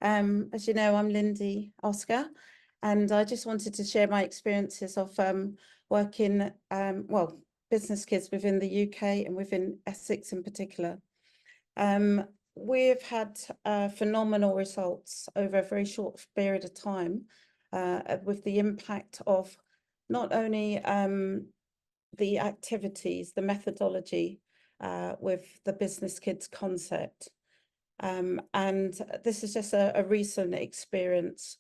As you know, I'm Lyndee Oscar, and I just wanted to share my experiences of working, business kids within the UK and within Essex in particular. We've had phenomenal results over a very short period of time with the impact of not only the activities, the methodology with the Business Kids concept. And this is just a recent experience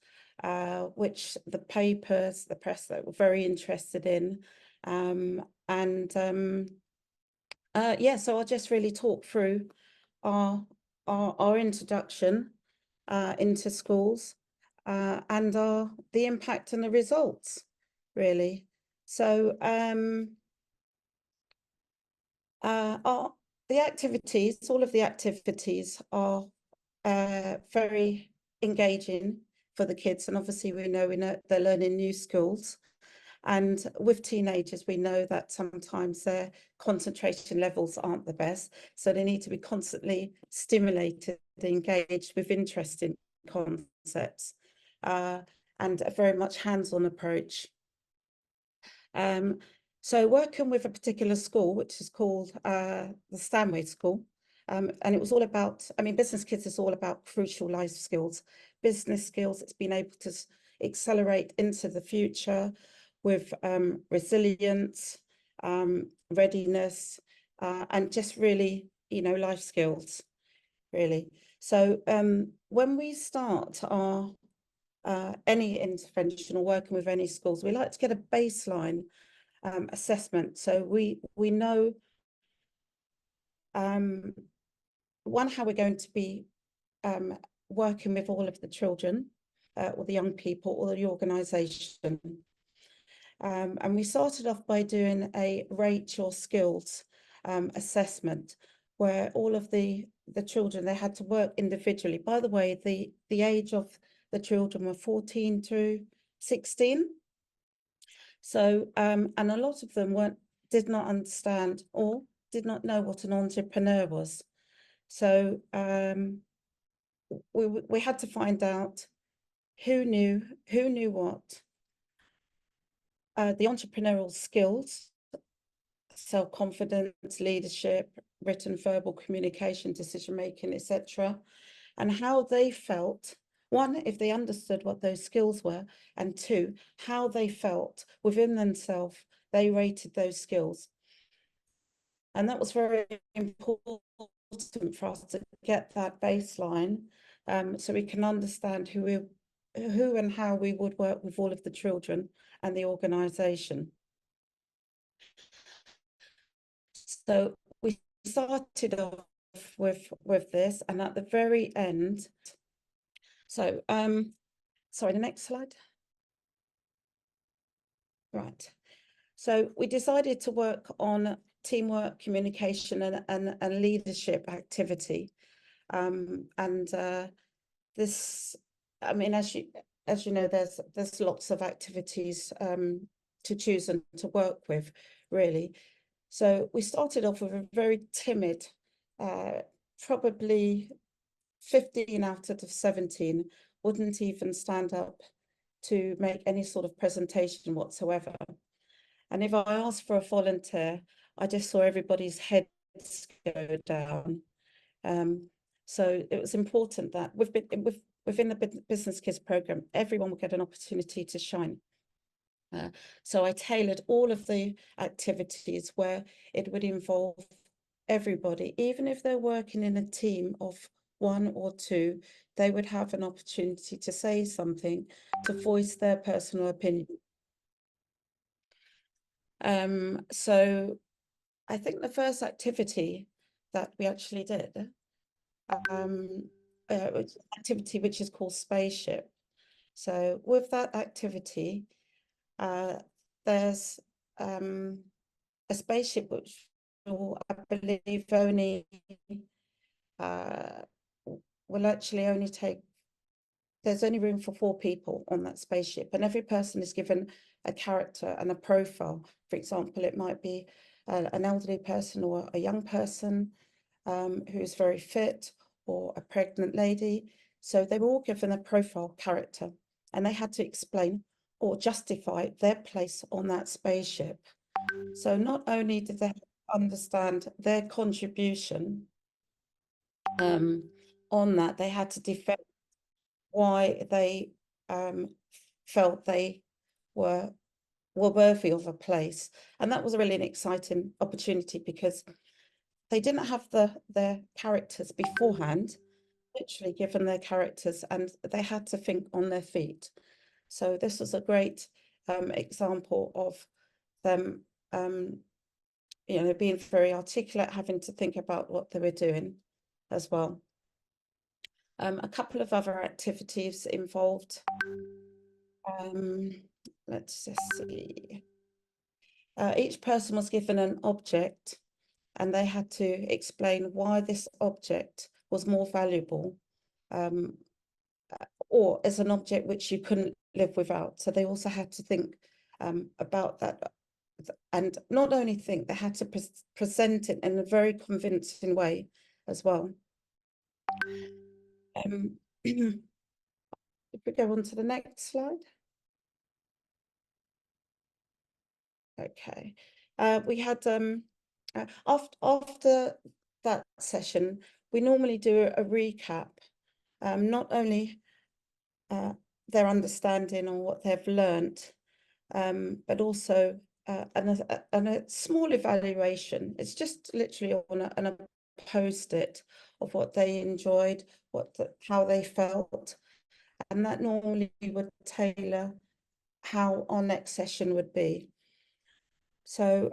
which the papers, the press that were very interested in. So I'll just really talk through our introduction into schools and the impact and the results, really. So the activities, all of the activities are very engaging for the kids, and obviously we know they're learning new skills. And with teenagers, we know that sometimes their concentration levels aren't the best, so they need to be constantly stimulated, engaged with interesting concepts, and a very much hands-on approach. So working with a particular school, which is called the Stanway School, and it was all about, Business Kids is all about crucial life skills, business skills. It's been able to accelerate into the future with resilience, readiness, and just really, life skills, really. So when we start our any intervention or working with any schools, we like to get a baseline assessment. So we know, one, how we're going to be working with all of the children, or the young people, or the organisation. And we started off by doing a rate your skills assessment, where all of the children, they had to work individually. By the way, the age of the children were 14 to 16. So, and a lot of them did not understand or did not know what an entrepreneur was. So we had to find out who knew what. The entrepreneurial skills, self-confidence, leadership, written, verbal communication, decision-making, etc. And how they felt, one, if they understood what those skills were, and two, how they felt within themselves, they rated those skills. And that was very important for us to get that baseline, so we can understand who and how we would work with all of the children and the organisation. So we started off with this, and at the very end, so sorry, the next slide. Right. So we decided to work on teamwork, communication, and leadership activity. This, as you know, there's lots of activities to choose and to work with, really. So we started off with a very timid, probably 15 out of 17 wouldn't even stand up to make any sort of presentation whatsoever. And if I asked for a volunteer, I just saw everybody's heads go down. So it was important that within the Business Kids program, everyone will get an opportunity to shine. So I tailored all of the activities where it would involve everybody, even if they're working in a team of one or two, they would have an opportunity to say something, to voice their personal opinion. So I think the first activity that we actually did was an activity which is called Spaceship. So with that activity, there's a spaceship which will, I believe, only will actually only take, there's only room for 4 people on that spaceship, and every person is given a character and a profile. For example, it might be an elderly person or a young person who is very fit, or a pregnant lady. So they were all given a profile character, and they had to explain or justify their place on that spaceship. So not only did they understand their contribution on that, they had to defend why they felt they were worthy of a place. And that was really an exciting opportunity, because they didn't have their characters beforehand, literally given their characters, and they had to think on their feet. So this was a great example of them being very articulate, having to think about what they were doing as well. A couple of other activities involved. Let's just see. Each person was given an object, and they had to explain why this object was more valuable, or as an object which you couldn't live without. So they also had to think about that, and not only think, they had to present it in a very convincing way as well. If we go on to the next slide. Okay. We had after that session, we normally do a recap, not only their understanding on what they've learned, but also a small evaluation. It's just literally on a post-it of what they enjoyed, how they felt, and that normally would tailor how our next session would be. So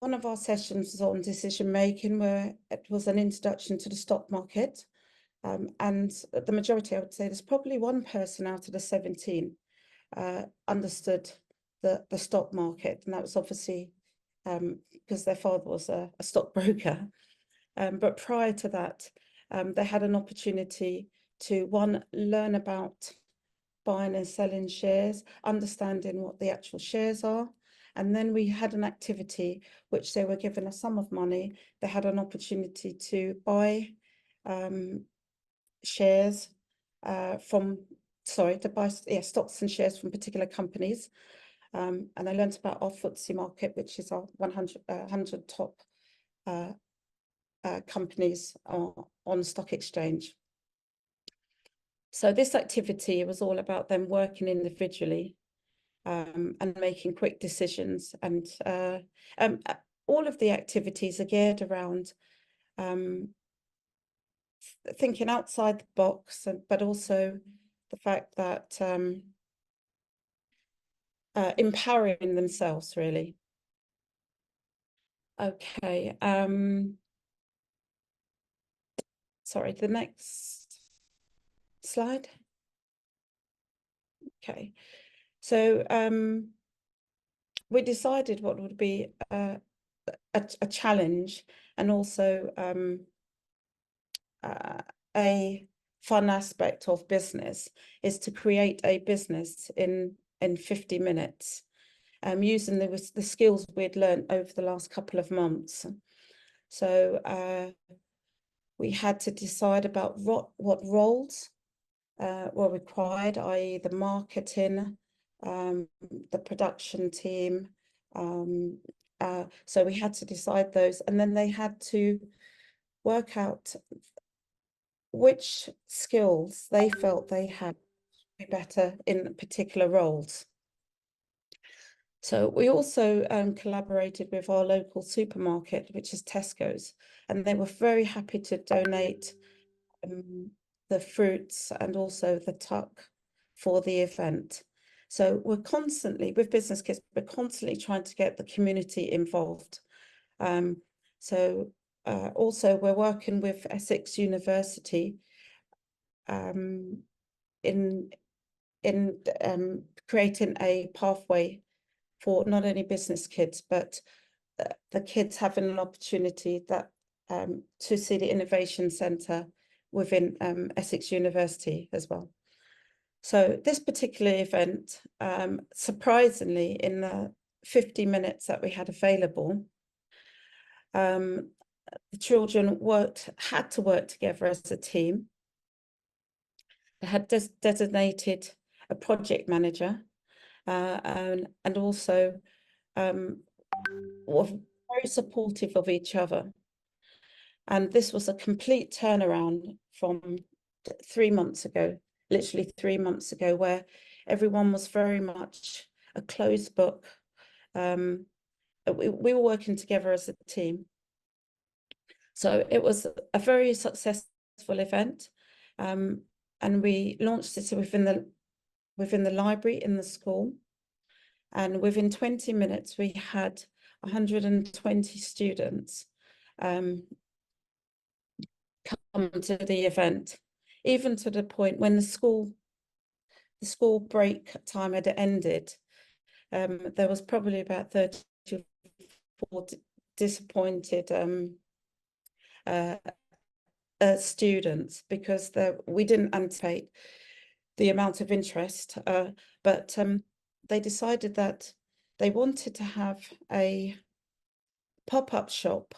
one of our sessions was on decision making, where it was an introduction to the stock market. And the majority, I would say, there's probably one person out of the 17 understood the stock market, and that was obviously because their father was a stockbroker. But prior to that, they had an opportunity to, one, learn about buying and selling shares, understanding what the actual shares are. And then we had an activity which they were given a sum of money. They had an opportunity to buy shares stocks and shares from particular companies. And I learned about our FTSE market, which is our 100 top companies on stock exchange. So this activity was all about them working individually and making quick decisions. And all of the activities are geared around thinking outside the box, but also the fact that empowering themselves, really. Okay. Sorry, the next slide. Okay. So we decided what would be a challenge, and also a fun aspect of business is to create a business in 50 minutes, using the skills we'd learned over the last couple of months. So we had to decide about what roles were required, i.e. the marketing, the production team. So we had to decide those, and then they had to work out which skills they felt they had to be better in particular roles. So we also collaborated with our local supermarket, which is Tesco's, and they were very happy to donate the fruits and also the tuck for the event. So we're constantly, with BusinessKids, we're constantly trying to get the community involved. Also we're working with Essex University in creating a pathway for not only BusinessKids, but the kids having an opportunity to see the Innovation Centre within Essex University as well. So this particular event, surprisingly, in the 50 minutes that we had available, the children had to work together as a team. They had designated a project manager, and also were very supportive of each other. And this was a complete turnaround from 3 months ago, literally 3 months ago, where everyone was very much a closed book. We were working together as a team. So it was a very successful event. And we launched it within the library in the school. And within 20 minutes, we had 120 students come to the event, even to the point when the school break time had ended. There was probably about 30 or 40 disappointed students, because we didn't anticipate the amount of interest, but they decided that they wanted to have a pop-up shop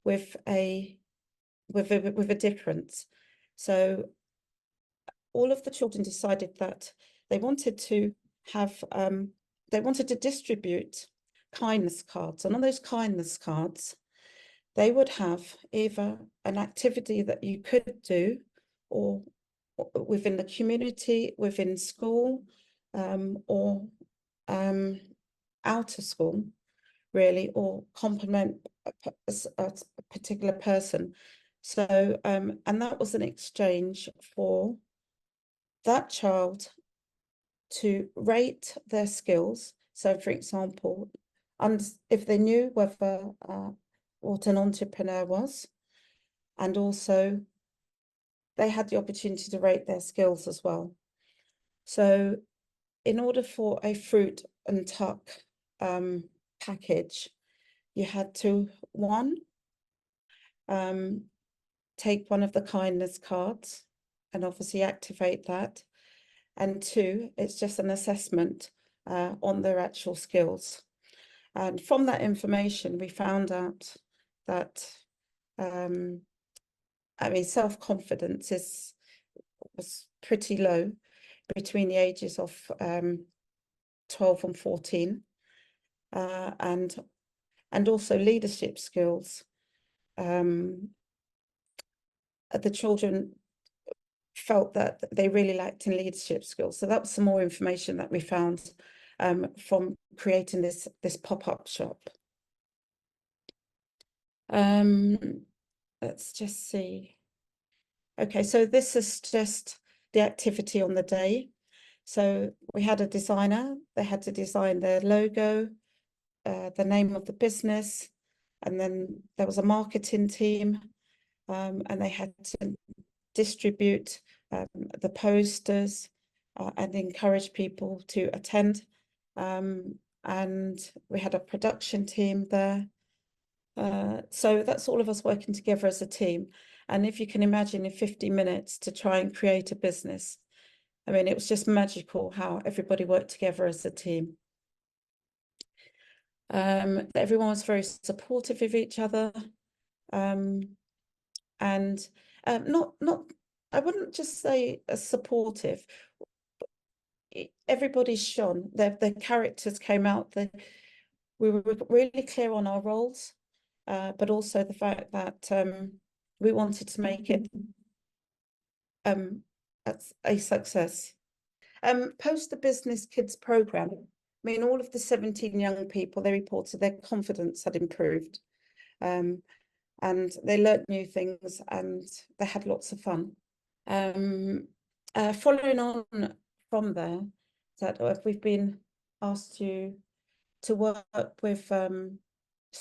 with a difference. So all of the children decided that they wanted to have they wanted to distribute kindness cards, and on those kindness cards they would have either an activity that you could do, or within the community, within school, or out of school, really, or compliment a particular person. So, and that was an exchange for that child to rate their skills. So, for example, if they knew whether what an entrepreneur was, and also they had the opportunity to rate their skills as well. So in order for a fruit and tuck package, you had to, one, take one of the kindness cards and obviously activate that. And two, it's just an assessment on their actual skills. And from that information, we found out that, self-confidence was pretty low between the ages of 12 and 14, and also leadership skills. The children felt that they really lacked in leadership skills. So that was some more information that we found from creating this pop-up shop. Let's just see. Okay, so this is just the activity on the day. So we had a designer. They had to design their logo, the name of the business, and then there was a marketing team, and they had to distribute the posters and encourage people to attend. And we had a production team there. So that's all of us working together as a team. And if you can imagine, in 50 minutes to try and create a business, I mean, it was just magical how everybody worked together as a team. Everyone was very supportive of each other, and not I wouldn't just say supportive. Everybody shone. Their characters came out. We were really clear on our roles, but also the fact that we wanted to make it a success. Post the BusinessKids program, I mean, all of the 17 young people, they reported their confidence had improved, and they learnt new things, and they had lots of fun. Following on from there, that we've been asked to work with some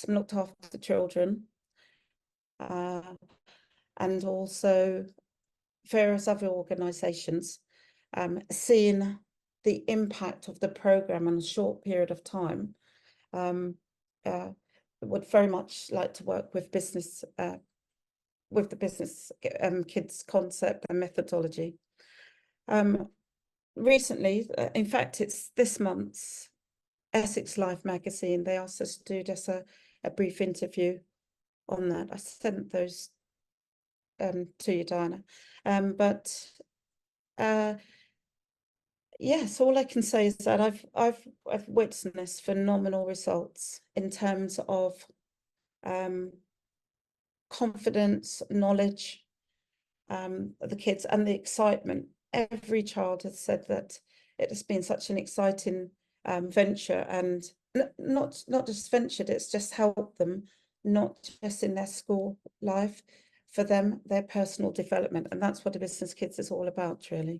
looked after children, and also various other organisations, seeing the impact of the programme in a short period of time. Would very much like to work with the BusinessKids concept and methodology. Recently, in fact, it's this month's Essex Life magazine, they asked us to do just a brief interview on that. I sent those to you, Diana. But yes, all I can say is that I've witnessed phenomenal results in terms of confidence, knowledge, of the kids, and the excitement. Every child has said that it has been such an exciting venture, and not just ventured, it's just helped them, not just in their school life, for them, their personal development. And that's what the Business Kids is all about, really.